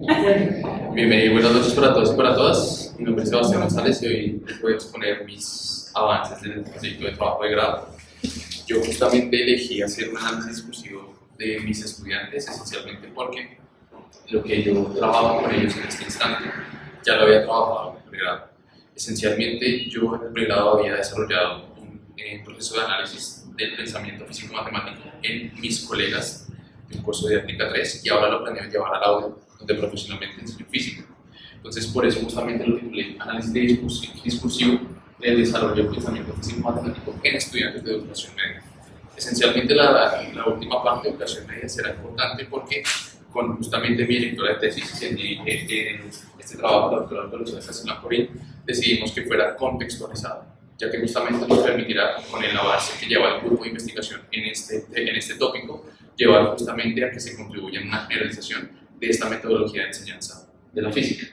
Bienvenido, buenas noches para todos y para todas. Mi nombre es Sebastián González y hoy les voy a exponer mis avances en el proyecto de trabajo de grado. Yo justamente elegí hacer un análisis discursivo de mis estudiantes, esencialmente porque lo que yo trabajo con ellos en este instante ya lo había trabajado en el pregrado. Esencialmente, yo en el pregrado había desarrollado un proceso de análisis del pensamiento físico-matemático en mis colegas del curso de didáctica 3 y ahora lo planeo llevar al aula, donde profesionalmente enseño física. Entonces, por eso justamente lo titulé Análisis de discursivo del desarrollo del pensamiento físico-matemático en estudiantes de educación media. Esencialmente, la última parte de educación media será importante porque con justamente mi directora de tesis, que dirige este trabajo, la doctora Lucía Casina Corín, decidimos que fuera contextualizado, ya que justamente nos permitirá, con el avance que lleva el grupo de investigación en este tópico, llevar justamente a que se contribuya en una generalización de esta metodología de enseñanza de la física.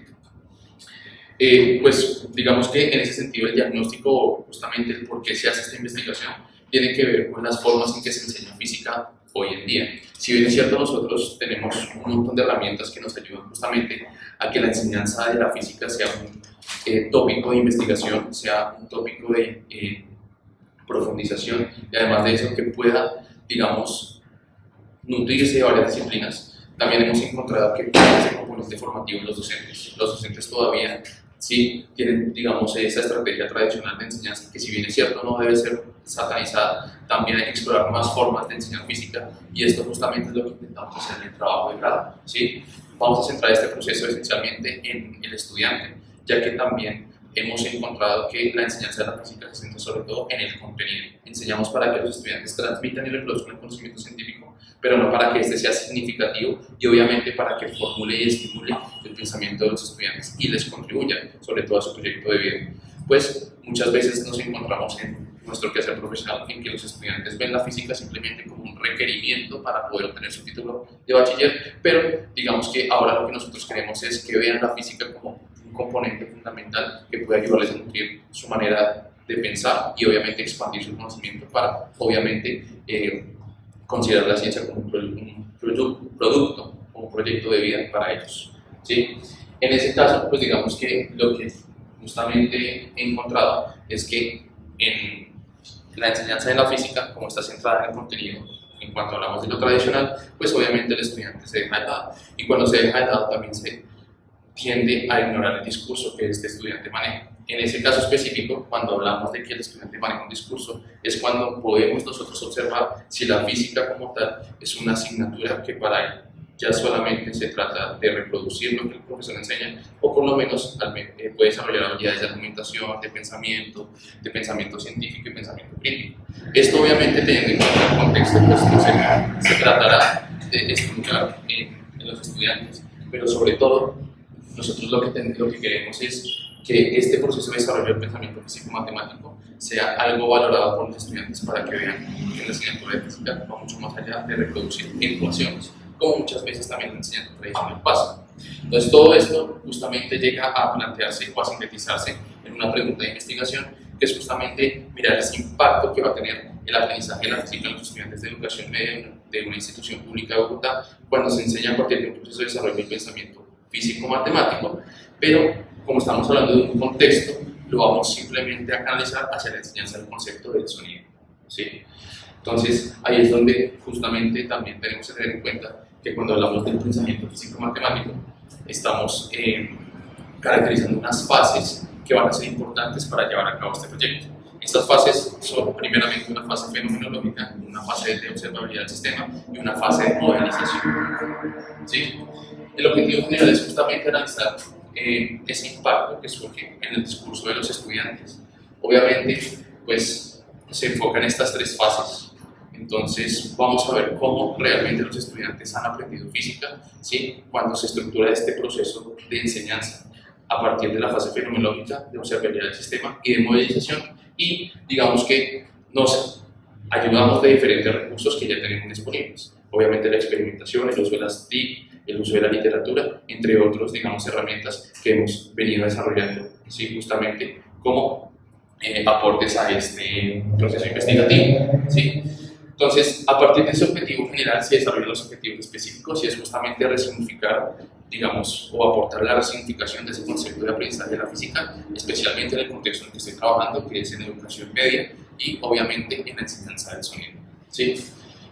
Pues digamos que en ese sentido el diagnóstico, justamente el por qué se hace esta investigación, tiene que ver con las formas en que se enseña física hoy en día. Si bien es cierto, nosotros tenemos un montón de herramientas que nos ayudan justamente a que la enseñanza de la física sea un tópico de investigación, sea un tópico de profundización y además de eso que pueda, digamos, nutrirse de varias disciplinas. También hemos encontrado que puede ser componente formativo en los docentes. Los docentes todavía sí tienen, digamos, esa estrategia tradicional de enseñanza, que si bien es cierto no debe ser satanizada, también hay que explorar más formas de enseñar física y esto justamente es lo que intentamos hacer en el trabajo de grado, ¿sí? Vamos a centrar este proceso esencialmente en el estudiante, ya que también hemos encontrado que la enseñanza de la física se centra sobre todo en el contenido. Enseñamos para que los estudiantes transmitan y reproduzcan el conocimiento científico, pero no para que este sea significativo y obviamente para que formule y estimule el pensamiento de los estudiantes y les contribuya sobre todo a su proyecto de vida. Pues muchas veces nos encontramos en nuestro quehacer profesional en que los estudiantes ven la física simplemente como un requerimiento para poder obtener su título de bachiller, pero digamos que ahora lo que nosotros queremos es que vean la física como un componente fundamental que puede ayudarles a nutrir su manera de pensar y obviamente expandir su conocimiento para obviamente considerar la ciencia como un producto, como un proyecto de vida para ellos, ¿sí? En ese caso, pues digamos que lo que justamente he encontrado es que en la enseñanza de la física, como está centrada en el contenido, en cuanto hablamos de lo tradicional, pues obviamente el estudiante se deja de lado y cuando se deja de lado también se tiende a ignorar el discurso que este estudiante maneja. En ese caso específico, cuando hablamos de que el estudiante maneja un discurso, es cuando podemos nosotros observar si la física como tal es una asignatura que para él ya solamente se trata de reproducir lo que el profesor enseña, o por lo menos puede desarrollar habilidades de argumentación, de pensamiento científico y pensamiento crítico. Esto obviamente teniendo en cuenta el contexto, pues no se tratará de estimular en los estudiantes, pero sobre todo nosotros lo que queremos es que este proceso de desarrollo del pensamiento físico-matemático sea algo valorado por los estudiantes para que vean que la asignatura de física va mucho más allá de reproducir ecuaciones, como muchas veces también la enseñanza tradicional pasa. Entonces todo esto justamente llega a plantearse o a sintetizarse en una pregunta de investigación que es justamente mirar ese impacto que va a tener el aprendizaje de la física en los estudiantes de educación media de una institución pública de Bogotá cuando se enseña a partir de un proceso de desarrollo del pensamiento físico-matemático, pero como estamos hablando de un contexto, lo vamos simplemente a canalizar hacia la enseñanza del concepto del sonido, ¿sí? Entonces, ahí es donde justamente también tenemos que tener en cuenta que cuando hablamos del pensamiento físico-matemático, estamos caracterizando unas fases que van a ser importantes para llevar a cabo este proyecto. Estas fases son primeramente una fase fenomenológica, una fase de observabilidad del sistema y una fase de modelización, ¿sí? El objetivo general es justamente analizar ese impacto que surge en el discurso de los estudiantes. Obviamente, pues se enfoca en estas tres fases. Entonces, vamos a ver cómo realmente los estudiantes han aprendido física, ¿sí? Cuando se estructura este proceso de enseñanza a partir de la fase fenomenológica, de observabilidad del sistema y de modelización. Y digamos que nos ayudamos de diferentes recursos que ya tenemos disponibles. Obviamente la experimentación, el uso de las TIC, el uso de la literatura, entre otros, digamos, herramientas que hemos venido desarrollando, ¿sí? Justamente como aportes a este proceso investigativo, ¿sí? Entonces, a partir de ese objetivo general se desarrollan los objetivos específicos y es justamente resignificar, digamos, o aportar la resignificación de ese concepto de aprendizaje de la física, especialmente en el contexto en el que estoy trabajando, que es en educación media y obviamente en la enseñanza del sonido, ¿sí?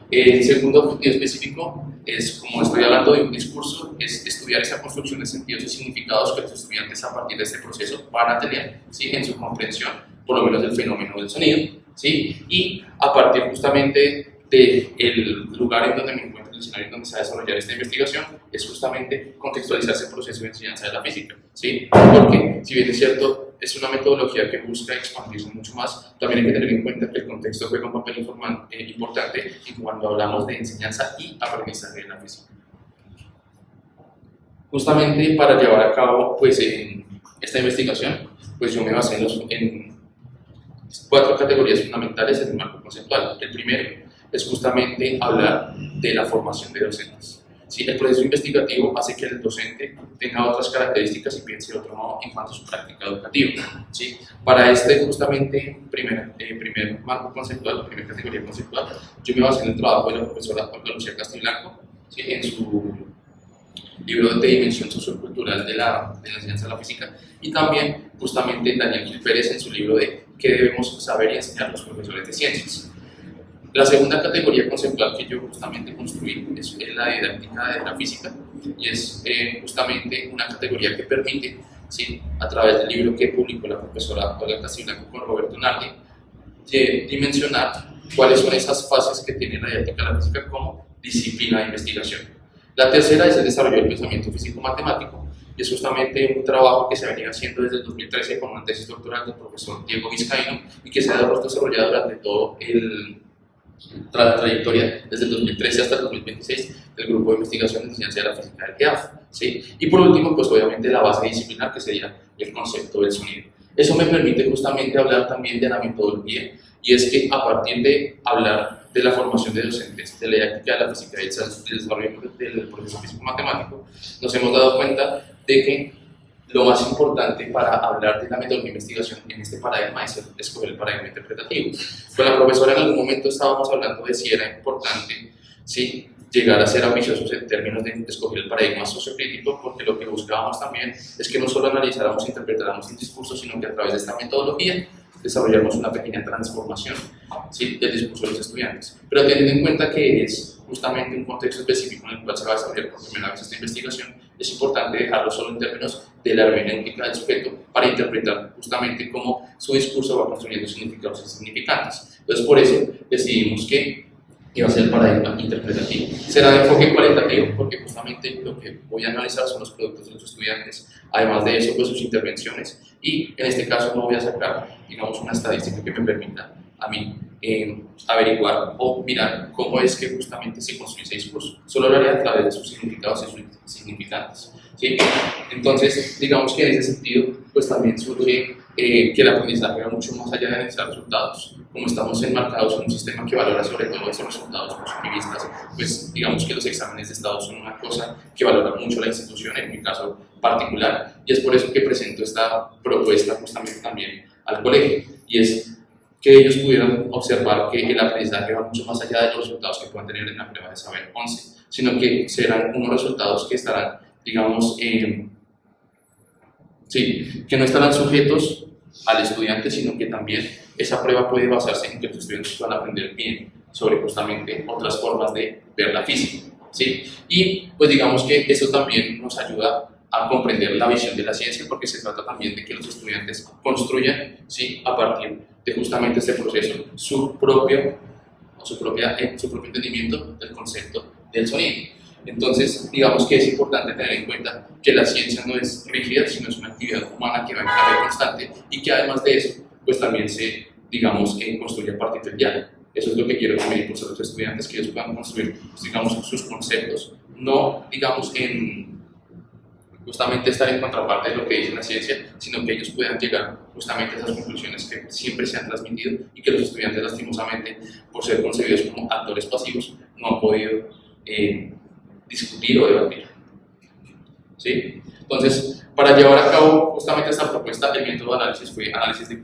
El segundo objetivo específico es, como estoy hablando de un discurso, es estudiar esa construcción de sentidos y significados que los estudiantes a partir de este proceso van a tener, ¿sí?, en su comprensión, por lo menos del fenómeno del sonido, ¿sí? Y a partir justamente del lugar en donde me encuentro, el escenario en donde se va a desarrollar esta investigación, es justamente contextualizar ese proceso de enseñanza de la física, ¿sí? Porque, si bien es cierto, es una metodología que busca expandirse mucho más, también hay que tener en cuenta que el contexto juega un papel importante cuando hablamos de enseñanza y aprendizaje de la física. Justamente para llevar a cabo pues, esta investigación, pues yo me basé en 4 categorías fundamentales en el marco conceptual. El primero es justamente hablar de la formación de docentes. ¿Sí? El proceso investigativo hace que el docente tenga otras características y piense de otro modo en cuanto a su práctica educativa, ¿sí? Para este justamente primer marco conceptual, primera categoría conceptual, yo me basé en el trabajo de la profesora Olga Lucía Castiblanco, ¿sí?, en su libro de dimensión sociocultural de la enseñanza de la física, y también justamente Daniel Gil Pérez en su libro de ¿Qué debemos saber y enseñar los profesores de ciencias? La segunda categoría conceptual que yo justamente construí es la didáctica de la física, y es justamente una categoría que permite, ¿sí?, a través del libro que publicó la profesora Olga Castiblanco con Roberto Nardi, dimensionar cuáles son esas fases que tiene la didáctica de la física como disciplina de investigación. La tercera es el desarrollo del pensamiento físico-matemático, y es justamente un trabajo que se venía haciendo desde el 2013 con una tesis doctoral del profesor Diego Vizcaíno y que se ha desarrollado durante todo la trayectoria desde el 2013 hasta el 2026 del Grupo de Investigación de Ciencia de la Física del GEAF, ¿sí? Y por último, pues obviamente la base disciplinar, que sería el concepto del sonido. Eso me permite justamente hablar también de la metodología, y es que a partir de hablar de la formación de docentes, de la didáctica de la física y del desarrollo del proceso físico-matemático, nos hemos dado cuenta de que lo más importante para hablar de la metodología de investigación en este paradigma es escoger el paradigma interpretativo. Con la profesora en algún momento estábamos hablando de si era importante, ¿sí?, llegar a ser ambiciosos en términos de escoger el paradigma sociocrítico, porque lo que buscábamos también es que no solo analizáramos e interpretáramos un discurso, sino que a través de esta metodología desarrollamos una pequeña transformación, ¿sí?, del discurso de los estudiantes. Pero teniendo en cuenta que es justamente un contexto específico en el cual se va a desarrollar por primera vez esta investigación, es importante dejarlo solo en términos de la hermenéutica del sujeto para interpretar justamente cómo su discurso va construyendo significados insignificantes. Entonces, por eso decidimos que iba a ser el paradigma interpretativo. Será de enfoque cualitativo, porque justamente lo que voy a analizar son los productos de los estudiantes, además de eso, pues sus intervenciones, y en este caso no voy a sacar, digamos, una estadística que me permita a mí averiguar o mirar cómo es que justamente se construye ese discurso. Solo lo haré a través de sus significados y sus significantes, ¿sí? Entonces, digamos que en ese sentido, pues también surge que el aprendizaje va mucho más allá de analizar resultados. Como estamos enmarcados en un sistema que valora sobre todo esos resultados positivistas, pues digamos que los exámenes de estado son una cosa que valora mucho la institución, en mi caso particular, y es por eso que presento esta propuesta justamente también al colegio, y es que ellos pudieran observar que el aprendizaje va mucho más allá de los resultados que puedan tener en la prueba de saber 11, sino que serán unos resultados que estarán, digamos, que no estarán sujetos al estudiante, sino que también esa prueba puede basarse en que los estudiantes puedan aprender bien sobre justamente otras formas de ver la física, ¿sí? Y pues digamos que eso también nos ayuda a comprender la visión de la ciencia, porque se trata también de que los estudiantes construyan, ¿sí?, a partir de justamente este proceso su propio entendimiento del concepto del sonido. Entonces, digamos que es importante tener en cuenta que la ciencia no es rígida, sino es una actividad humana que va en cambio constante, y que además de eso, pues también se, digamos, construye a partir del diálogo. Eso es lo que quiero también impulsar a los estudiantes, que ellos puedan construir, pues, digamos, sus conceptos, no, digamos, en justamente estar en contraparte de lo que dice la ciencia, sino que ellos puedan llegar justamente a esas conclusiones que siempre se han transmitido y que los estudiantes, lastimosamente, por ser concebidos como actores pasivos, no han podido discutir o debatir, ¿sí? Entonces, para llevar a cabo justamente esta propuesta, el método de análisis fue análisis de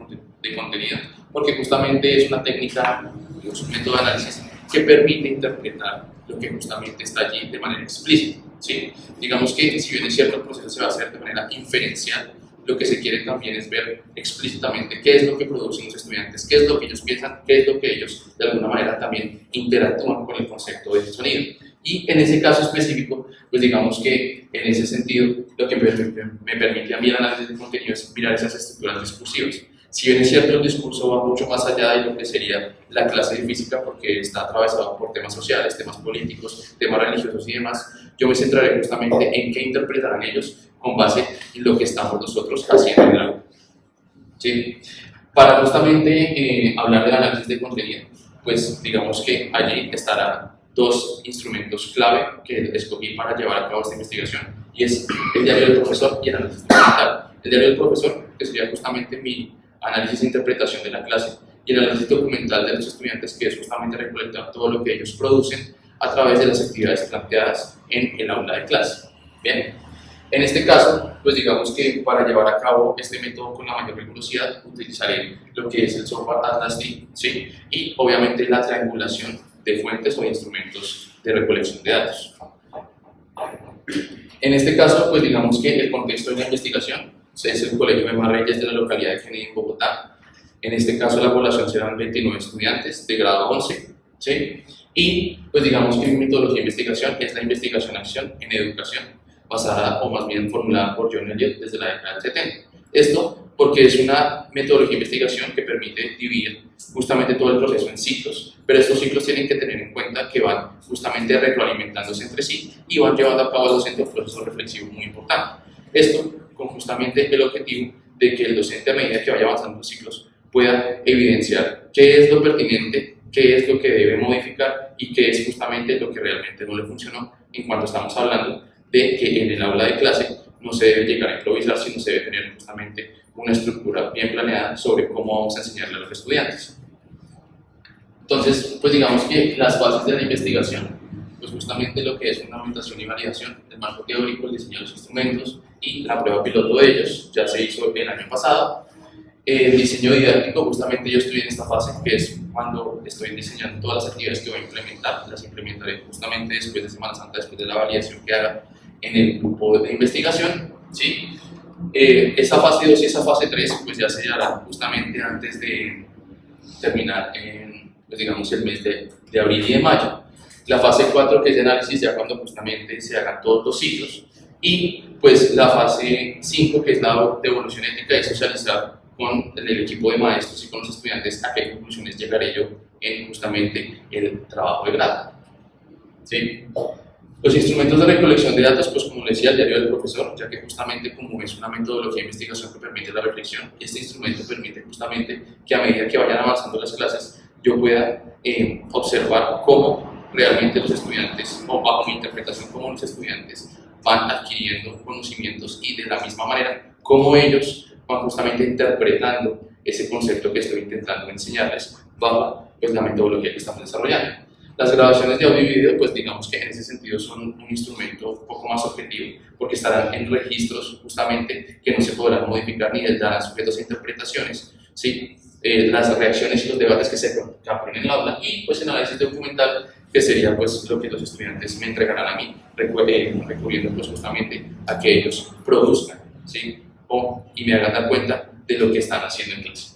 contenido, porque justamente es una técnica, es un método de análisis que permite interpretar lo que justamente está allí de manera explícita, ¿sí? Digamos que si bien es cierto el proceso se va a hacer de manera inferencial, lo que se quiere también es ver explícitamente qué es lo que producen los estudiantes, qué es lo que ellos piensan, qué es lo que ellos de alguna manera también interactúan con el concepto de sonido. Y en ese caso específico, pues digamos que en ese sentido lo que me permite a mí el análisis de contenido es mirar esas estructuras discursivas. Si bien es cierto el discurso va mucho más allá de lo que sería la clase de física porque está atravesado por temas sociales, temas políticos, temas religiosos y demás, yo me centraré justamente en qué interpretarán ellos con base en lo que estamos nosotros haciendo en el aula. ¿Sí? Para justamente hablar del análisis de contenido, pues digamos que allí estarán dos instrumentos clave que escogí para llevar a cabo esta investigación, y es el diario del profesor y el análisis documental. El diario del profesor, que sería justamente mi análisis e interpretación de la clase, y el análisis documental de los estudiantes, que es justamente recolectar todo lo que ellos producen a través de las actividades planteadas en el aula de clase. Bien, en este caso, pues digamos que para llevar a cabo este método con la mayor rigurosidad, utilizaré lo que es el software Atlas-D, ¿sí? Y obviamente la triangulación de fuentes o instrumentos de recolección de datos. En este caso, pues digamos que el contexto de la investigación es el Colegio de Reyes de la localidad de Kennedy en Bogotá. En este caso la población serán 29 estudiantes de grado 11, ¿sí? Y pues digamos que mi metodología de investigación es la investigación-acción en educación, basada o más bien formulada por John Elliott desde la década del 70. Esto porque es una metodología de investigación que permite dividir justamente todo el proceso en ciclos, pero estos ciclos tienen que tener en cuenta que van justamente retroalimentándose entre sí y van llevando a cabo al docente un proceso reflexivo muy importante. Esto con justamente el objetivo de que el docente, a medida que vaya avanzando los ciclos, pueda evidenciar qué es lo pertinente, qué es lo que debe modificar y qué es justamente lo que realmente no le funcionó, en cuanto estamos hablando de que en el aula de clase no se debe llegar a improvisar, sino se debe tener justamente una estructura bien planeada sobre cómo vamos a enseñarle a los estudiantes. Entonces, pues digamos que las bases de la investigación, pues justamente lo que es fundamentación y validación, el marco teórico, el diseño de los instrumentos y la prueba piloto de ellos, ya se hizo el año pasado. El diseño didáctico, justamente yo estoy en esta fase, que es cuando estoy diseñando todas las actividades que voy a implementar, las implementaré justamente después de Semana Santa, después de la validación que haga en el grupo de investigación, ¿sí? Esa fase 2 y esa fase 3 pues ya se hará justamente antes de terminar en, pues digamos, el mes de abril y de mayo. La fase 4, que es de análisis, ya cuando justamente se hagan todos los ciclos, y pues la fase 5, que es la de evolución ética y socializar con el equipo de maestros y con los estudiantes a qué conclusiones llegaré yo en justamente el trabajo de grado. ¿Sí? Los instrumentos de recolección de datos, pues como decía, el diario del profesor, ya que justamente como es una metodología de investigación que permite la reflexión, este instrumento permite justamente que a medida que vayan avanzando las clases, yo pueda observar cómo realmente los estudiantes, o bajo mi interpretación, cómo los estudiantes van adquiriendo conocimientos y de la misma manera cómo ellos van justamente interpretando ese concepto que estoy intentando enseñarles bajo pues, la metodología que estamos desarrollando. Las grabaciones de audio y video, pues digamos que en ese sentido son un instrumento un poco más objetivo, porque estarán en registros justamente que no se podrán modificar ni estarán sujetos a interpretaciones, ¿sí? Las reacciones y los debates que se capturen en el aula, y pues el análisis documental, que sería pues lo que los estudiantes me entregarán a mí, recurriendo pues justamente a que ellos produzcan, ¿sí? Y me hagan dar cuenta de lo que están haciendo en clase.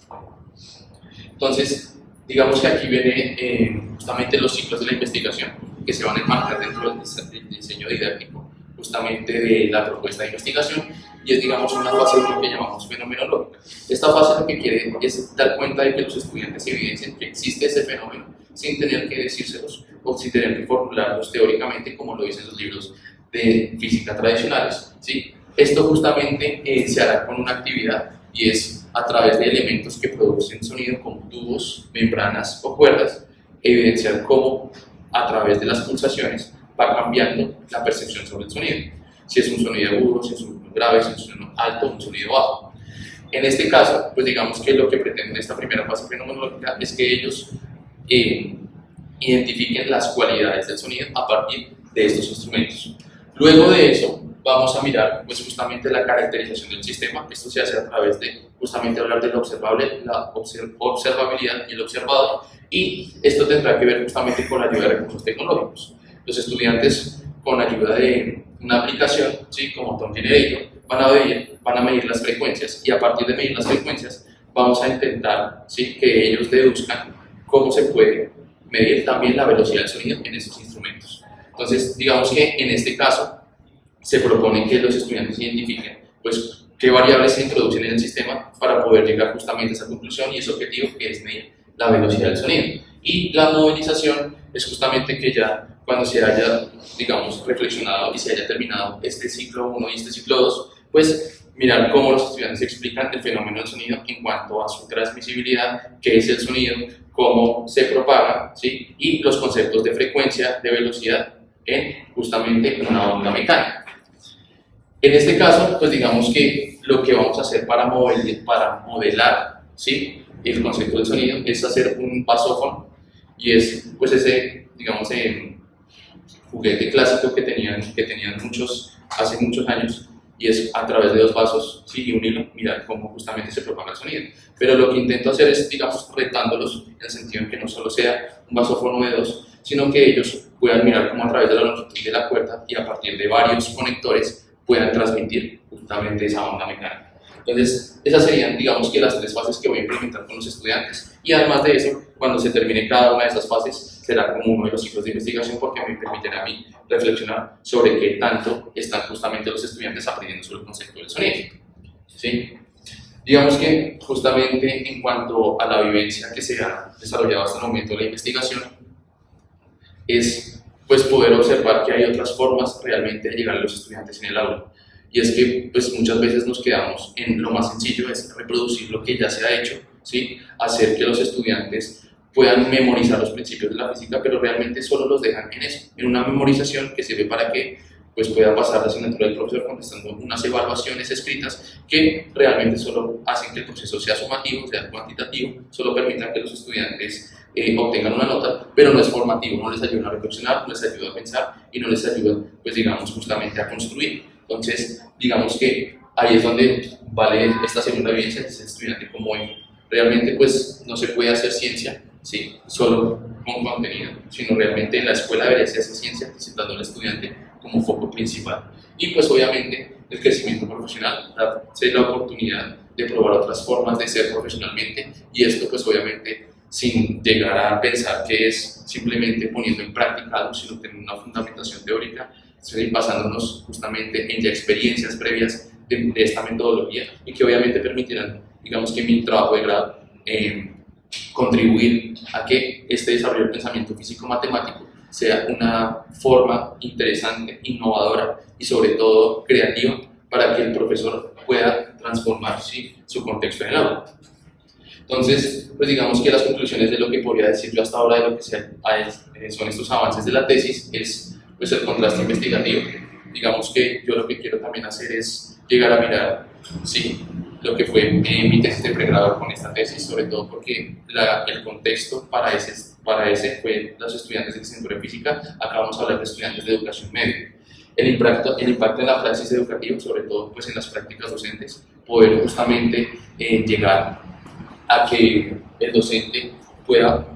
Entonces, digamos que aquí vienen justamente los ciclos de la investigación que se van a enmarcar dentro del diseño didáctico justamente de la propuesta de investigación, y es digamos una fase de lo que llamamos fenomenológica. Esta fase lo que quiere es dar cuenta de que los estudiantes evidencien que existe ese fenómeno sin tener que decírselos o sin tener que formularlos teóricamente como lo dicen los libros de física tradicionales, ¿sí? Esto justamente se hará con una actividad, y es a través de elementos que producen sonido como tubos, membranas o cuerdas, evidenciar cómo a través de las pulsaciones va cambiando la percepción sobre el sonido. Si es un sonido agudo, si es un sonido grave, si es un sonido alto, un sonido bajo. En este caso, pues digamos que lo que pretende esta primera fase fenomenológica es que ellos identifiquen las cualidades del sonido a partir de estos instrumentos. Luego de eso, vamos a mirar pues justamente la caracterización del sistema. Esto se hace a través de justamente hablar de lo observable, la observabilidad y el observado, y esto tendrá que ver justamente con la ayuda de recursos tecnológicos. Los estudiantes, con ayuda de una aplicación, ¿sí?, como Tom Generator, van a medir las frecuencias, y a partir de medir las frecuencias vamos a intentar, ¿sí?, que ellos deduzcan cómo se puede medir también la velocidad del sonido en esos instrumentos. Entonces, digamos que en este caso se propone que los estudiantes identifiquen pues, qué variables se introducen en el sistema para poder llegar justamente a esa conclusión y ese objetivo, que es medir la velocidad del sonido. Y la movilización es justamente que ya cuando se haya, digamos, reflexionado y se haya terminado este ciclo 1 y este ciclo 2, pues mirar cómo los estudiantes explican el fenómeno del sonido en cuanto a su transmisibilidad, qué es el sonido, cómo se propaga, ¿sí?, y los conceptos de frecuencia, de velocidad en justamente una onda mecánica. En este caso, pues digamos que lo que vamos a hacer para modelar, ¿sí?, el concepto del sonido es hacer un basófono, y es pues ese, digamos, juguete clásico que tenían muchos hace muchos años, y es a través de 2 vasos, ¿sí?, y un hilo, mirar cómo justamente se propaga el sonido. Pero lo que intento hacer es, digamos, retándolos en el sentido en que no solo sea un vasófono de 2, sino que ellos puedan mirar cómo a través de la longitud de la cuerda y a partir de varios conectores puedan transmitir justamente esa onda mecánica. Entonces, esas serían, digamos, que las 3 fases que voy a implementar con los estudiantes, y además de eso, cuando se termine cada una de esas fases, será como uno de los ciclos de investigación, porque me permitirá a mí reflexionar sobre qué tanto están justamente los estudiantes aprendiendo sobre el concepto del sonido, ¿sí? Digamos que justamente en cuanto a la vivencia que se ha desarrollado hasta el momento de la investigación, es pues poder observar que hay otras formas realmente de llegar a los estudiantes en el aula. Y es que pues muchas veces nos quedamos en lo más sencillo, es reproducir lo que ya se ha hecho, ¿sí?, hacer que los estudiantes puedan memorizar los principios de la física, pero realmente solo los dejan en eso, en una memorización que sirve para que pues pueda pasar la asignatura del profesor contestando unas evaluaciones escritas que realmente solo hacen que el proceso sea sumativo, sea cuantitativo, solo permitan que los estudiantes obtengan una nota, pero no es formativo, no les ayuda a reflexionar, no les ayuda a pensar y no les ayuda, pues digamos, justamente a construir. Entonces, digamos que ahí es donde vale esta segunda evidencia de ese estudiante como realmente pues no se puede hacer ciencia, ¿sí?, solo con contenido, sino realmente en la escuela debería ser ciencia, presentando al estudiante como foco principal. Y pues obviamente el crecimiento profesional, darse la oportunidad de probar otras formas de ser profesionalmente, y esto pues obviamente sin llegar a pensar que es simplemente poniendo en práctica algo, sino tener una fundamentación teórica, basándonos justamente en ya experiencias previas de esta metodología, y que obviamente permitirán, digamos, que mi trabajo de grado contribuir a que este desarrollo del pensamiento físico-matemático sea una forma interesante, innovadora y sobre todo creativa para que el profesor pueda transformar, ¿sí?, su contexto en el aula. Entonces, pues digamos que las conclusiones de lo que podría decir yo hasta ahora de lo que son estos avances de la tesis es pues el contraste investigativo. Digamos que yo lo que quiero también hacer es llegar a mirar, sí, lo que fue mi tesis de pregrado con esta tesis, sobre todo porque el contexto para ese fue los estudiantes de licenciatura en física. Acá vamos a hablar de estudiantes de educación media. El impacto en la praxis educativa, sobre todo pues en las prácticas docentes, poder justamente llegar a que el docente pueda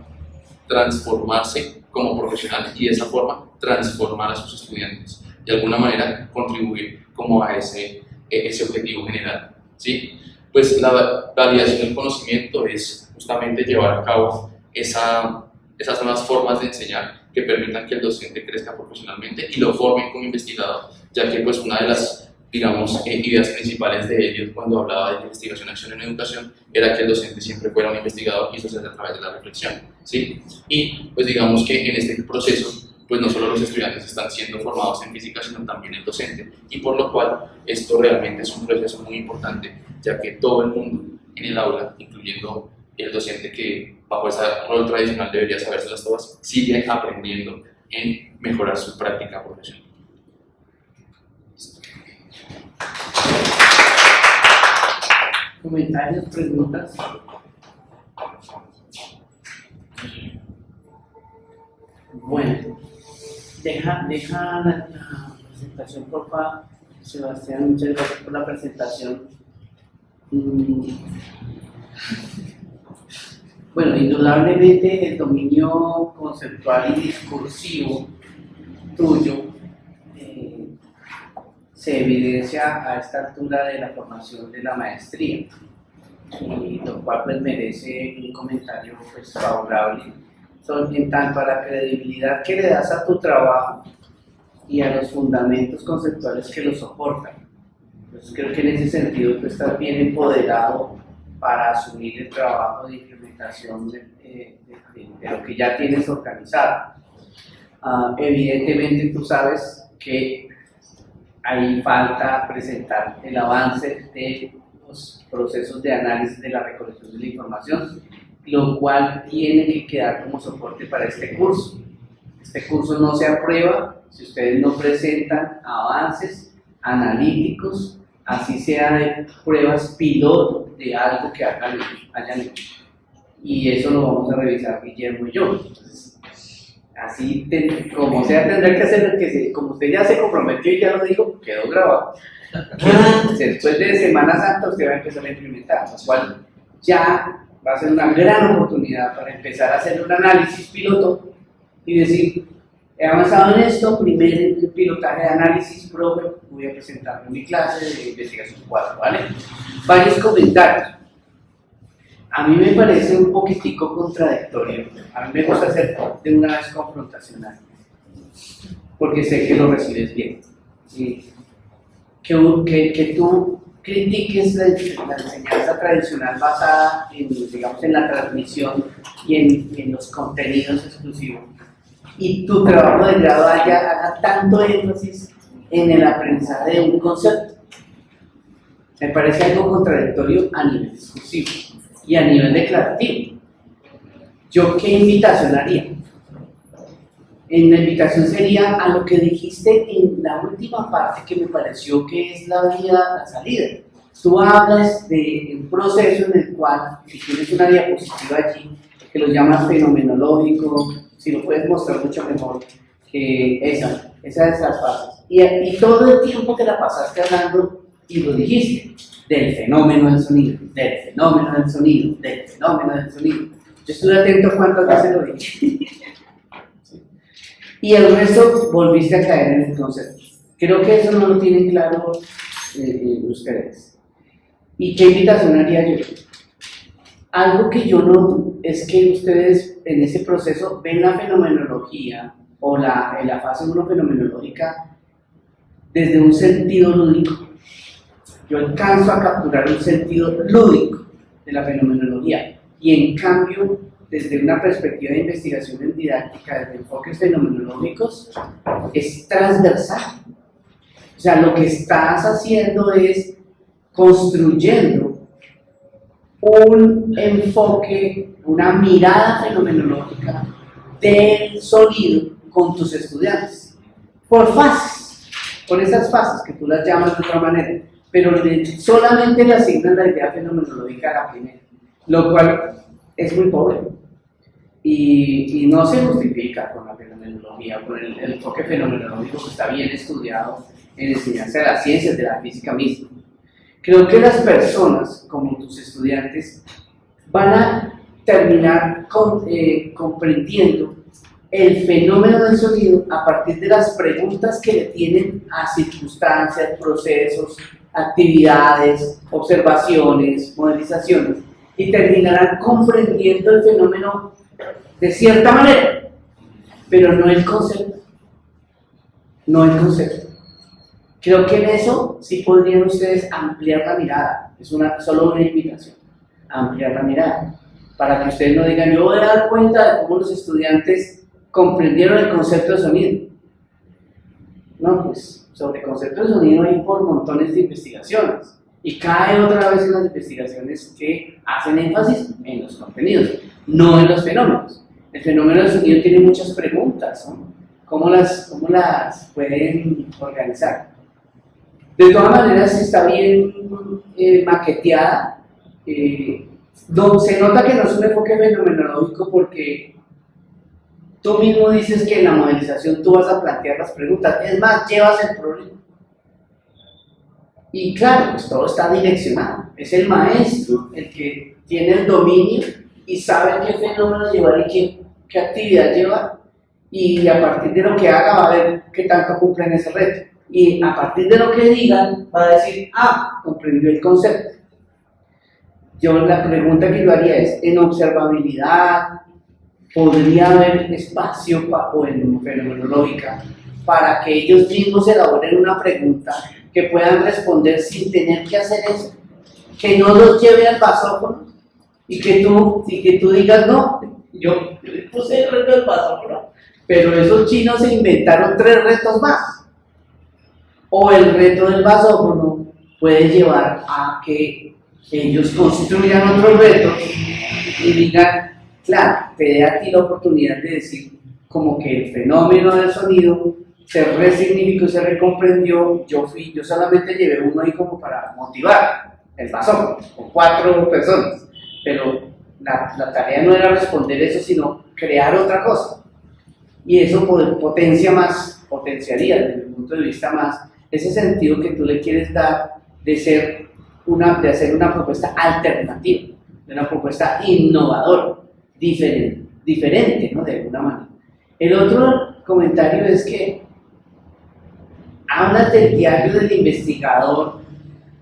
transformarse como profesional y de esa forma transformar a sus estudiantes, de alguna manera contribuir como a ese objetivo general, ¿sí? Pues la validación del conocimiento es justamente llevar a cabo esas nuevas formas de enseñar que permitan que el docente crezca profesionalmente y lo formen como investigador, ya que pues una de las, digamos, ideas principales de Eliot cuando hablaba de investigación, acción en educación, era que el docente siempre fuera un investigador, y eso se hace a través de la reflexión, ¿sí? Y pues digamos que en este proceso pues no solo los estudiantes están siendo formados en física, sino también el docente, y por lo cual esto realmente es un proceso muy importante, ya que todo el mundo en el aula, incluyendo el docente que bajo ese rol tradicional debería sabérselas todas, sigue aprendiendo en mejorar su práctica profesional. ¿Comentarios, preguntas? Bueno, deja la presentación, por favor, Sebastián, muchas gracias por la presentación. Bueno, indudablemente el dominio conceptual y discursivo tuyo se evidencia a esta altura de la formación de la maestría, y lo cual pues merece un comentario pues favorable en tanto a la credibilidad que le das a tu trabajo y a los fundamentos conceptuales que lo soportan. Entonces creo que en ese sentido tú estás bien empoderado para asumir el trabajo de implementación de lo que ya tienes organizado. Evidentemente tú sabes que ahí falta presentar el avance de los procesos de análisis de la recolección de la información, lo cual tiene que quedar como soporte para este curso. Este curso no se aprueba si ustedes no presentan avances analíticos, así sea de pruebas piloto de algo que hayan hecho. Y eso lo vamos a revisar Guillermo y yo. Entonces, así, como sea, tendrá que hacer como usted ya se comprometió y ya lo dijo, quedó grabado. Después de Semana Santa usted va a empezar a implementar, lo cual ya va a ser una gran oportunidad para empezar a hacer un análisis piloto y decir, he avanzado en esto, primer pilotaje de análisis, profe, voy a presentar mi clase de investigación 4, ¿vale? Varios comentarios. A mí me parece un poquitico contradictorio, a mí me gusta ser de una vez confrontacional, porque sé que lo recibes bien. ¿Sí? Que tú critiques la enseñanza tradicional basada en, digamos, en la transmisión y en los contenidos exclusivos, y tu trabajo de grado haga tanto énfasis en el aprendizaje de un concepto. Me parece algo contradictorio a nivel discursivo y a nivel declarativo. ¿Yo qué invitación haría? En la invitación sería a lo que dijiste en la última parte, que me pareció que es la vía, la salida. Tú hablas de un proceso en el cual, si tienes una diapositiva allí, que lo llamas fenomenológico, si lo puedes mostrar mucho mejor, que esa de esas fases. Y todo el tiempo te la pasaste hablando y lo dijiste, del fenómeno del sonido, del fenómeno del sonido, del fenómeno del sonido. Yo estuve atento cuántas veces lo dije. Y el resto volviste a caer en el concepto. Creo que eso no lo tienen claro ustedes. ¿Y qué invitación haría yo? Algo que yo noto es que ustedes en ese proceso ven la fenomenología o la fase 1 fenomenológica desde un sentido lúdico. Yo alcanzo a capturar un sentido lúdico de la fenomenología, y en cambio, desde una perspectiva de investigación en didáctica, desde enfoques fenomenológicos, es transversal. O sea, lo que estás haciendo es construyendo un enfoque, una mirada fenomenológica del sonido con tus estudiantes, por fases, por esas fases que tú las llamas de otra manera, pero solamente le asignan la idea fenomenológica a la primera, lo cual es muy pobre y no se justifica con la fenomenología, con el enfoque fenomenológico que está bien estudiado en enseñanza de las ciencias, de la física misma. Creo que las personas, como tus estudiantes, van a terminar comprendiendo el fenómeno del sonido a partir de las preguntas que le tienen a circunstancias, procesos, actividades, observaciones, modelizaciones, y terminarán comprendiendo el fenómeno de cierta manera, pero no el concepto. No el concepto. Creo que en eso sí podrían ustedes ampliar la mirada. Es solo una invitación, ampliar la mirada, para que ustedes no digan, yo voy a dar cuenta de cómo los estudiantes comprendieron el concepto de sonido. No, pues sobre concepto de sonido hay por montones de investigaciones, y cae otra vez en las investigaciones que hacen énfasis en los contenidos, no en los fenómenos. El fenómeno del sonido tiene muchas preguntas, ¿no? ¿Cómo las pueden organizar? De todas maneras, está bien maqueteada. Se nota que no es un enfoque fenomenológico, porque tú mismo dices que en la modelización tú vas a plantear las preguntas. Es más, llevas el problema. Y claro, pues todo está direccionado. Es el maestro el que tiene el dominio y sabe qué fenómeno llevar y qué actividad llevar. Y a partir de lo que haga va a ver qué tanto cumplen ese reto. Y a partir de lo que digan va a decir, ah, comprendió el concepto. Yo la pregunta que yo haría es, en observabilidad, ¿podría haber espacio o en fenomenológica para que ellos mismos elaboren una pregunta que puedan responder sin tener que hacer eso? Que no los lleve al basófono y que tú digas, no, yo puse el reto del basófono, pero esos chinos se inventaron 3 retos más. O el reto del basófono puede llevar a que ellos construyan otros retos y digan, claro, te dé a ti la oportunidad de decir como que el fenómeno del sonido se resignificó, se recomprendió, yo solamente llevé uno ahí como para motivar el basófono, con 4 personas, pero la tarea no era responder eso, sino crear otra cosa. Y eso potenciaría desde mi punto de vista más ese sentido que tú le quieres dar de hacer una propuesta alternativa, de una propuesta innovadora, diferente, ¿no? De alguna manera. El otro comentario es que hablas del diario del investigador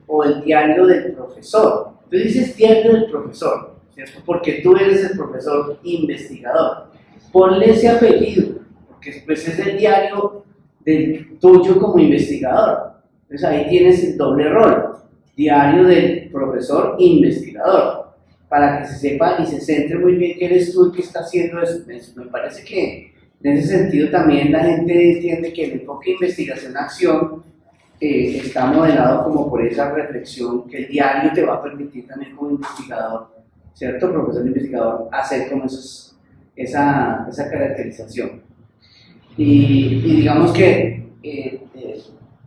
o el diario del profesor. Tú dices diario del profesor, ¿cierto? Porque tú eres el profesor investigador. Ponle ese apellido, porque después es el diario del tuyo como investigador. Entonces ahí tienes el doble rol, diario del profesor investigador, para que se sepa y se centre muy bien que eres tú el que está haciendo eso. Me parece que en ese sentido también la gente entiende que el enfoque de investigación-acción está modelado como por esa reflexión que el diario te va a permitir también como investigador, ¿cierto? Profesor investigador, hacer como esa caracterización. Y digamos que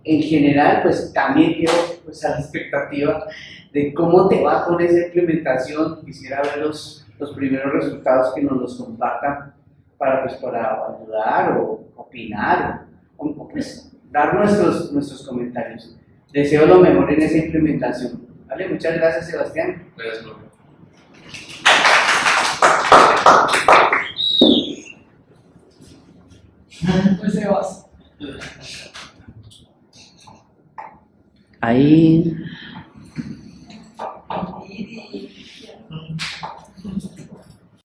en general, pues también quedo pues, a la expectativa de cómo te va con esa implementación. Quisiera ver los primeros resultados que nos los compartan para ayudar o opinar o pues, dar nuestros comentarios. Deseo lo mejor en esa implementación. ¿Vale? Muchas gracias, Sebastián. Gracias, profe. Pues Sebas. Ahí